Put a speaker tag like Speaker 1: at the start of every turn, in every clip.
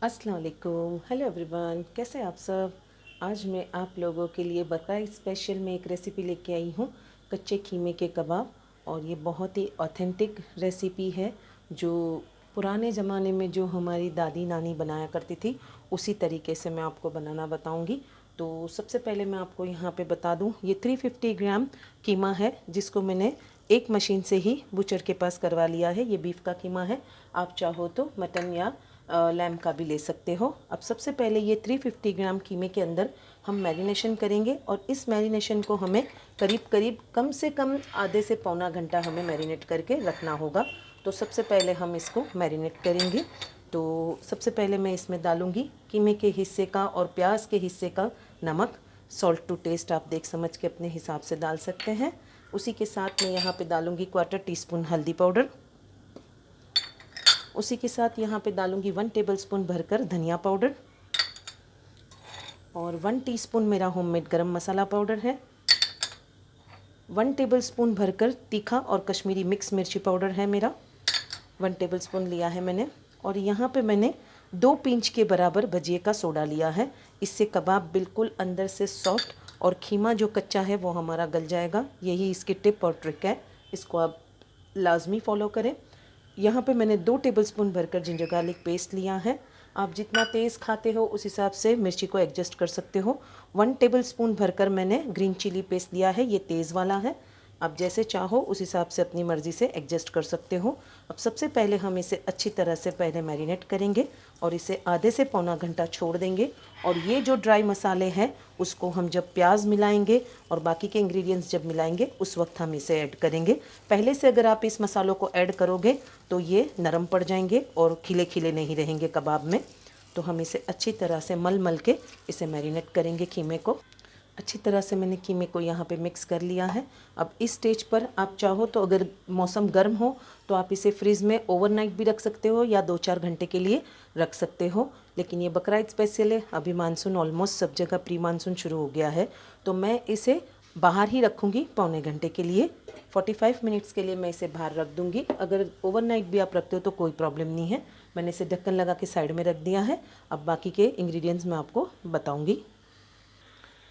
Speaker 1: अस्सलाम वालेकुम, hello everyone, कैसे आप सब। आज मैं आप लोगों के लिए बकरा स्पेशल में एक रेसिपी लेके आई हूँ, कच्चे कीमे के कबाब। और ये बहुत ही ऑथेंटिक रेसिपी है जो पुराने ज़माने में जो हमारी दादी नानी बनाया करती थी उसी तरीके से मैं आपको बनाना बताऊँगी। तो सबसे पहले मैं आपको यहाँ पे बता दूँ, ये 350 ग्राम कीमा है जिसको मैंने एक मशीन से ही बुचर के पास करवा लिया है। ये बीफ का कीमा है, आप चाहो तो मटन या लैम्प का भी ले सकते हो। अब सबसे पहले ये 350 ग्राम कीमे के अंदर हम मैरिनेशन करेंगे और इस मैरिनेशन को हमें करीब करीब कम से कम आधे से पौना घंटा हमें मैरिनेट करके रखना होगा। तो सबसे पहले हम इसको मैरिनेट करेंगे। तो सबसे पहले मैं इसमें डालूँगी कीमे के हिस्से का और प्याज के हिस्से का नमक। सॉल्ट टू टेस्ट आप देख समझ के अपने हिसाब से डाल सकते हैं। उसी के साथ मैं यहाँ पे डालूँगी 1/4 टीस्पून हल्दी पाउडर। उसी के साथ यहाँ पे डालूँगी 1 टेबलस्पून भरकर धनिया पाउडर और 1 टीस्पून मेरा होममेड गरम मसाला पाउडर है। 1 टेबलस्पून भरकर तीखा और कश्मीरी मिक्स मिर्ची पाउडर है मेरा, 1 टेबलस्पून लिया है मैंने। और यहाँ पे मैंने 2 पिंच के बराबर भजिए का सोडा लिया है। इससे कबाब बिल्कुल अंदर से सॉफ्ट और खीमा जो कच्चा है वो हमारा गल जाएगा। यही इसकी टिप और ट्रिक है, इसको आप लाजमी फॉलो करें। यहाँ पे मैंने 2 टेबलस्पून भरकर जिंजर गार्लिक पेस्ट लिया है। आप जितना तेज़ खाते हो उस हिसाब से मिर्ची को एडजस्ट कर सकते हो। 1 टेबलस्पून भरकर मैंने ग्रीन चिली पेस्ट लिया है, ये तेज़ वाला है। आप जैसे चाहो उस हिसाब से अपनी मर्ज़ी से एडजस्ट कर सकते हो। अब सबसे पहले हम इसे अच्छी तरह से पहले मैरिनेट करेंगे और इसे आधे से पौना घंटा छोड़ देंगे। और ये जो ड्राई मसाले हैं उसको हम जब प्याज मिलाएंगे और बाकी के इंग्रेडिएंट्स जब मिलाएंगे उस वक्त हम इसे ऐड करेंगे। पहले से अगर आप इस मसालों को ऐड करोगे तो ये नरम पड़ जाएंगे और खिले खिले नहीं रहेंगे कबाब में। तो हम इसे अच्छी तरह से मल मल के इसे मैरिनेट करेंगे कीमे को। अच्छी तरह से मैंने कीमे को यहाँ पे मिक्स कर लिया है। अब इस स्टेज पर आप चाहो तो अगर मौसम गर्म हो तो आप इसे फ्रिज में ओवरनाइट भी रख सकते हो या 2-4 घंटे के लिए रख सकते हो। लेकिन ये बकरा ईद स्पेशल है, अभी मानसून ऑलमोस्ट सब जगह प्री मानसून शुरू हो गया है, तो मैं इसे बाहर ही रखूँगी पौने घंटे के लिए। 45 मिनट्स के लिए मैं इसे बाहर रख दूँगी। अगर ओवरनाइट भी आप रखते हो तो कोई प्रॉब्लम नहीं है। मैंने इसे ढक्कन लगा के साइड में रख दिया है। अब बाकी के इंग्रेडिएंट्स मैं आपको बताऊँगी।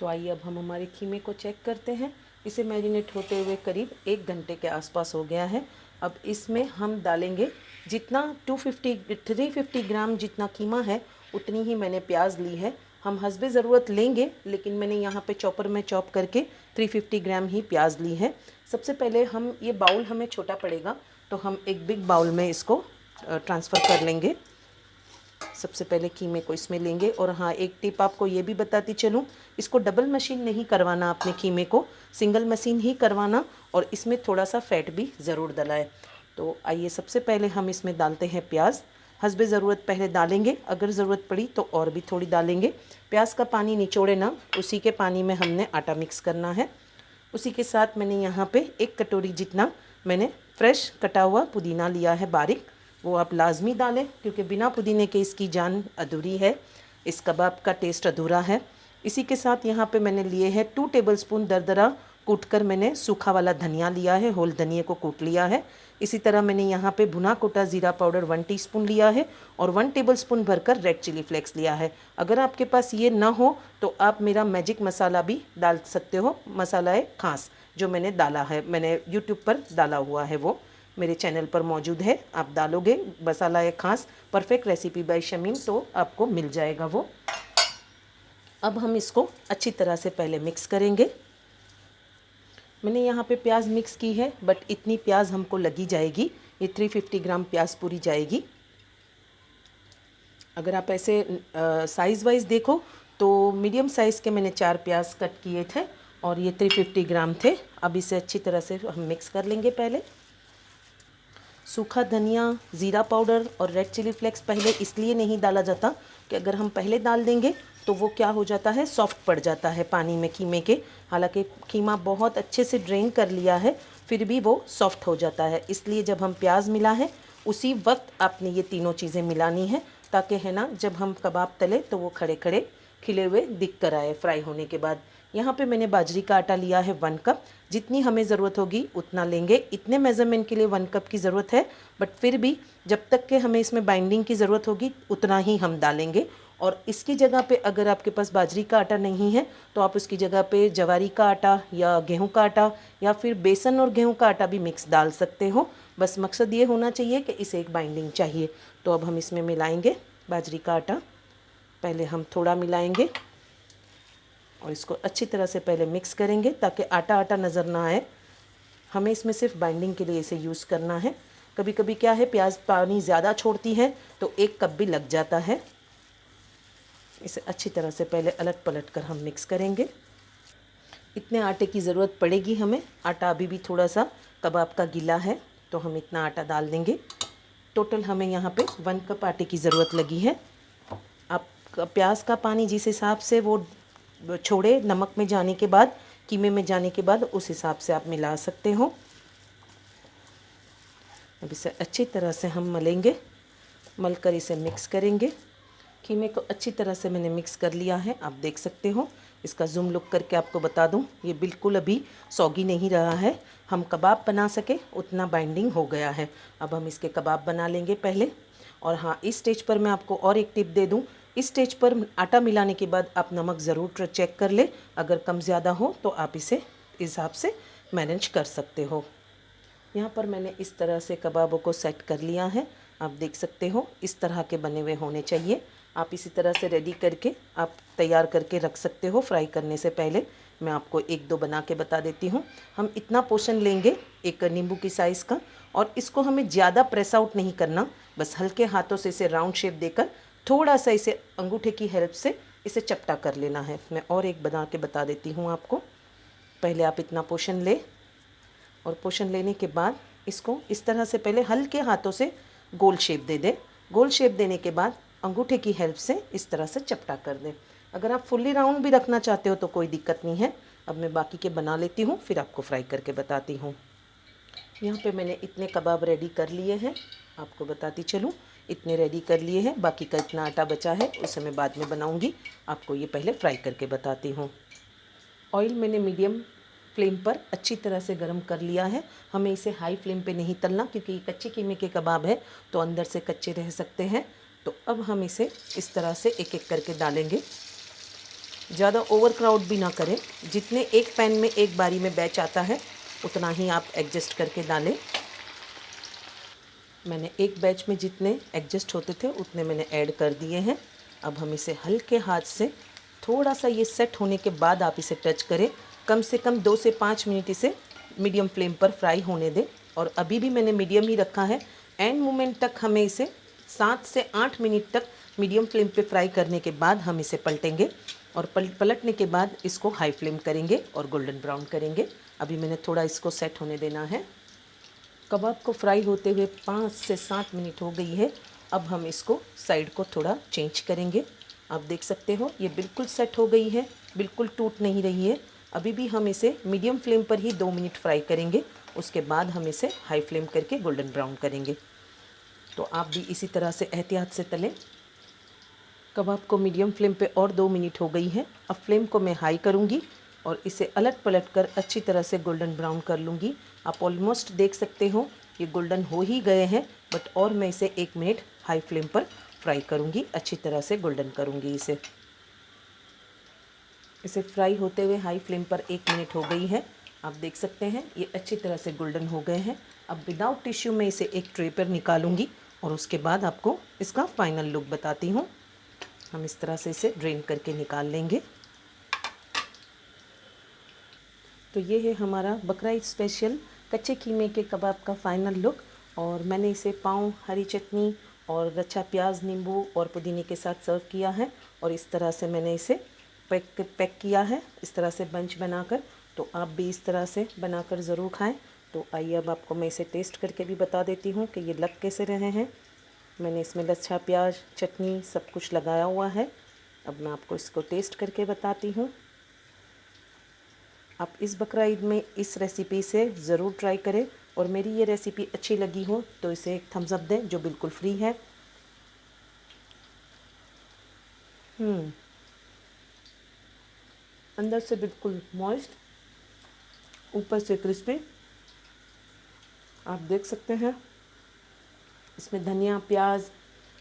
Speaker 1: तो आइए अब हम हमारे कीमे को चेक करते हैं। इसे मैरिनेट होते हुए करीब 1 घंटे के आसपास हो गया है। अब इसमें हम डालेंगे जितना 350 ग्राम जितना कीमा है उतनी ही मैंने प्याज ली है। हम हस्बे ज़रूरत लेंगे, लेकिन मैंने यहाँ पे चॉपर में चॉप करके 350 ग्राम ही प्याज ली है। सबसे पहले हम ये बाउल हमें छोटा पड़ेगा तो हम एक बिग बाउल में इसको ट्रांसफ़र कर लेंगे। सबसे पहले कीमे को इसमें लेंगे। और हाँ, एक टिप आपको ये भी बताती चलूँ, इसको डबल मशीन नहीं करवाना, अपने कीमे को सिंगल मशीन ही करवाना और इसमें थोड़ा सा फैट भी ज़रूर डलाए। तो आइए सबसे पहले हम इसमें डालते हैं प्याज। हस्बे ज़रूरत पहले डालेंगे, अगर ज़रूरत पड़ी तो और भी थोड़ी डालेंगे। प्याज का पानी निचोड़े ना, उसी के पानी में हमने आटा मिक्स करना है। उसी के साथ मैंने यहाँ पे 1 कटोरी जितना मैंने फ्रेश कटा हुआ पुदीना लिया है बारीक, वो आप लाजमी डालें क्योंकि बिना पुदीने के इसकी जान अधूरी है, इस कबाब का टेस्ट अधूरा है। इसी के साथ यहाँ पे मैंने लिए हैं 2 टेबलस्पून दरदरा कूट कर मैंने सूखा वाला धनिया लिया है, होल धनिए को कूट लिया है। इसी तरह मैंने यहाँ पे भुना कोटा ज़ीरा पाउडर 1 टीस्पून लिया है और 1 टेबलस्पून भरकर रेड चिली फ्लेक्स लिया है। अगर आपके पास ये ना हो तो आप मेरा मैजिक मसाला भी डाल सकते हो, मसाला है खास जो मैंने डाला है, मैंने यूट्यूब पर डाला हुआ है, वो मेरे चैनल पर मौजूद है। आप डालोगे मसाला है खास परफेक्ट रेसिपी बाय शमीम तो आपको मिल जाएगा वो। अब हम इसको अच्छी तरह से पहले मिक्स करेंगे। मैंने यहाँ पे प्याज मिक्स की है बट इतनी प्याज हमको लगी जाएगी, ये 350 ग्राम प्याज पूरी जाएगी। अगर आप ऐसे साइज़ वाइज देखो तो मीडियम साइज़ के मैंने 4 प्याज कट किए थे और ये 350 ग्राम थे। अब इसे अच्छी तरह से हम मिक्स कर लेंगे। पहले सूखा धनिया, ज़ीरा पाउडर और रेड चिली फ्लेक्स पहले इसलिए नहीं डाला जाता कि अगर हम पहले डाल देंगे तो वो क्या हो जाता है, सॉफ्ट पड़ जाता है पानी में कीमे के। हालांकि कीमा बहुत अच्छे से ड्रेन कर लिया है फिर भी वो सॉफ्ट हो जाता है, इसलिए जब हम प्याज मिला है उसी वक्त आपने ये तीनों चीज़ें मिलानी है ताकि है ना जब हम कबाब तले तो वो खड़े खड़े खिले हुए दिख कर आए फ्राई होने के बाद। यहाँ पे मैंने बाजरी का आटा लिया है 1 कप। जितनी हमें ज़रूरत होगी उतना लेंगे। इतने मेज़रमेंट के लिए 1 कप की ज़रूरत है, बट फिर भी जब तक के हमें इसमें बाइंडिंग की ज़रूरत होगी उतना ही हम डालेंगे। और इसकी जगह पे अगर आपके पास बाजरी का आटा नहीं है तो आप उसकी जगह पे जवारी का आटा या गेहूं का आटा या फिर बेसन और गेहूं का आटा भी मिक्स डाल सकते हो। बस मकसद ये होना चाहिए कि इसे एक बाइंडिंग चाहिए। तो अब हम इसमें मिलाएंगे बाजरी का आटा। पहले हम थोड़ा मिलाएंगे और इसको अच्छी तरह से पहले मिक्स करेंगे ताकि आटा आटा नज़र ना आए। हमें इसमें सिर्फ बाइंडिंग के लिए इसे यूज़ करना है। कभी कभी क्या है, प्याज पानी ज़्यादा छोड़ती है तो 1 कप भी लग जाता है। इसे अच्छी तरह से पहले अलट पलट कर हम मिक्स करेंगे। इतने आटे की ज़रूरत पड़ेगी हमें। आटा अभी भी थोड़ा सा कबाब का गीला है तो हम इतना आटा डाल देंगे। टोटल हमें यहाँ पे 1 कप आटे की ज़रूरत लगी है। आप प्याज का पानी जिस हिसाब से वो छोड़े नमक में जाने के बाद, कीमे में जाने के बाद, उस हिसाब से आप मिला सकते हो। अब इसे अच्छी तरह से हम मलेंगे। मलकर इसे मिक्स करेंगे। कीमे को अच्छी तरह से मैंने मिक्स कर लिया है, आप देख सकते हो। इसका जूम लुक करके आपको बता दूं, ये बिल्कुल अभी सौगी नहीं रहा है। हम कबाब बना सके उतना बाइंडिंग हो गया है। अब हम इसके कबाब बना लेंगे पहले। और हाँ, इस स्टेज पर मैं आपको और एक टिप दे दूं। इस स्टेज पर आटा मिलाने के बाद आप नमक ज़रूर चेक कर ले। अगर कम ज़्यादा हो तो आप इसे इस हिसाब से मैनेज कर सकते हो। यहाँ पर मैंने इस तरह से कबाबों को सेट कर लिया है। आप देख सकते हो इस तरह के बने हुए होने चाहिए। आप इसी तरह से रेडी करके आप तैयार करके रख सकते हो। फ्राई करने से पहले मैं आपको 1-2 बना के बता देती हूँ। हम इतना पोर्शन लेंगे, एक नींबू की साइज़ का, और इसको हमें ज़्यादा प्रेस आउट नहीं करना। बस हल्के हाथों से इसे राउंड शेप देकर थोड़ा सा इसे अंगूठे की हेल्प से इसे चपटा कर लेना है। मैं और एक बना के बता देती हूँ आपको। पहले आप इतना पोर्शन ले और पोर्शन लेने के बाद इसको इस तरह से पहले हल्के हाथों से गोल शेप दे दें। गोल शेप देने के बाद अंगूठे की हेल्प से इस तरह से चपटा कर दें। अगर आप फुल्ली राउंड भी रखना चाहते हो तो कोई दिक्कत नहीं है। अब मैं बाकी के बना लेती हूँ, फिर आपको फ्राई करके बताती हूँ। यहाँ पे मैंने इतने कबाब रेडी कर लिए हैं, आपको बताती चलूँ। इतने रेडी कर लिए हैं, बाकी का इतना आटा बचा है उसे मैं बाद में बनाऊँगी। आपको ये पहले फ्राई करके बताती हूँ। ऑयल मैंने मीडियम फ्लेम पर अच्छी तरह से गर्म कर लिया है। हमें इसे हाई फ्लेम पे नहीं तलना क्योंकि ये कच्चे कीमे के कबाब है तो अंदर से कच्चे रह सकते हैं। तो अब हम इसे इस तरह से एक एक करके डालेंगे। ज़्यादा ओवर क्राउड भी ना करें। जितने एक पैन में एक बारी में बैच आता है उतना ही आप एडजस्ट करके डालें। मैंने एक बैच में जितने एडजस्ट होते थे उतने मैंने ऐड कर दिए हैं। अब हम इसे हल्के हाथ से थोड़ा सा ये सेट होने के बाद आप इसे टच करें। कम से कम 2 से 5 मिनट इसे मीडियम फ्लेम पर फ्राई होने दें। और अभी भी मैंने मीडियम ही रखा है। एंड मोमेंट तक हमें इसे 7 से 8 मिनट तक मीडियम फ्लेम पे फ्राई करने के बाद हम इसे पलटेंगे। और पलटने के बाद इसको हाई फ्लेम करेंगे और गोल्डन ब्राउन करेंगे। अभी मैंने थोड़ा इसको सेट होने देना है। कबाब को फ्राई होते हुए 5 से 7 मिनट हो गई है। अब हम इसको साइड को थोड़ा चेंज करेंगे। आप देख सकते हो ये बिल्कुल सेट हो गई है, बिल्कुल टूट नहीं रही है। अभी भी हम इसे मीडियम फ्लेम पर ही 2 मिनट फ्राई करेंगे। उसके बाद हम इसे हाई फ्लेम करके गोल्डन ब्राउन करेंगे। तो आप भी इसी तरह से एहतियात से तलें। कबाब को मीडियम फ्लेम पे और 2 मिनट हो गई है। अब फ्लेम को मैं हाई करूँगी और इसे अलट पलट कर अच्छी तरह से गोल्डन ब्राउन कर लूँगी। आप ऑलमोस्ट देख सकते हो ये गोल्डन हो ही गए हैं, बट और मैं इसे 1 मिनट हाई फ्लेम पर फ्राई करूँगी। अच्छी तरह से गोल्डन करूँगी इसे फ्राई होते हुए हाई फ्लेम पर 1 मिनट हो गई है। आप देख सकते हैं ये अच्छी तरह से गोल्डन हो गए हैं। अब विदाउट टिश्यू में इसे एक ट्रे पर निकालूंगी और उसके बाद आपको इसका फाइनल लुक बताती हूँ। हम इस तरह से इसे ड्रेन करके निकाल लेंगे। तो ये है हमारा बकरा ईद स्पेशल कच्चे कीमे के कबाब का फाइनल लुक। और मैंने इसे पाव, हरी चटनी और रच्छा प्याज, नींबू और पुदीने के साथ सर्व किया है। और इस तरह से मैंने इसे पैक किया है, इस तरह से बंच बनाकर। तो आप भी इस तरह से बनाकर ज़रूर खाएं। तो आइए अब आपको मैं इसे टेस्ट करके भी बता देती हूँ कि ये लग कैसे रहे हैं। मैंने इसमें लच्छा प्याज, चटनी सब कुछ लगाया हुआ है। अब मैं आपको इसको टेस्ट करके बताती हूँ। आप इस बकरा ईद में इस रेसिपी से ज़रूर ट्राई करें। और मेरी ये रेसिपी अच्छी लगी हो तो इसे एक थम्स अप दें, जो बिल्कुल फ्री है। अंदर से बिल्कुल मॉइस्ट, ऊपर से क्रिस्पी। आप देख सकते हैं इसमें धनिया, प्याज,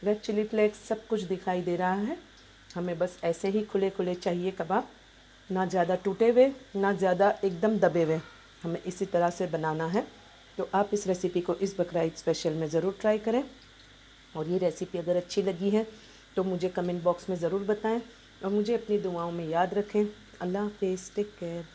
Speaker 1: रेड चिली फ्लेक्स सब कुछ दिखाई दे रहा है। हमें बस ऐसे ही खुले खुले चाहिए कबाब, ना ज़्यादा टूटे हुए ना ज़्यादा एकदम दबे हुए, हमें इसी तरह से बनाना है। तो आप इस रेसिपी को इस बकरा ईद स्पेशल में ज़रूर ट्राई करें। और ये रेसिपी अगर अच्छी लगी है तो मुझे कमेंट बॉक्स में ज़रूर बताएं और मुझे अपनी दुआओं में याद रखें। अल्लाह हाफ़िज़, टेक केयर।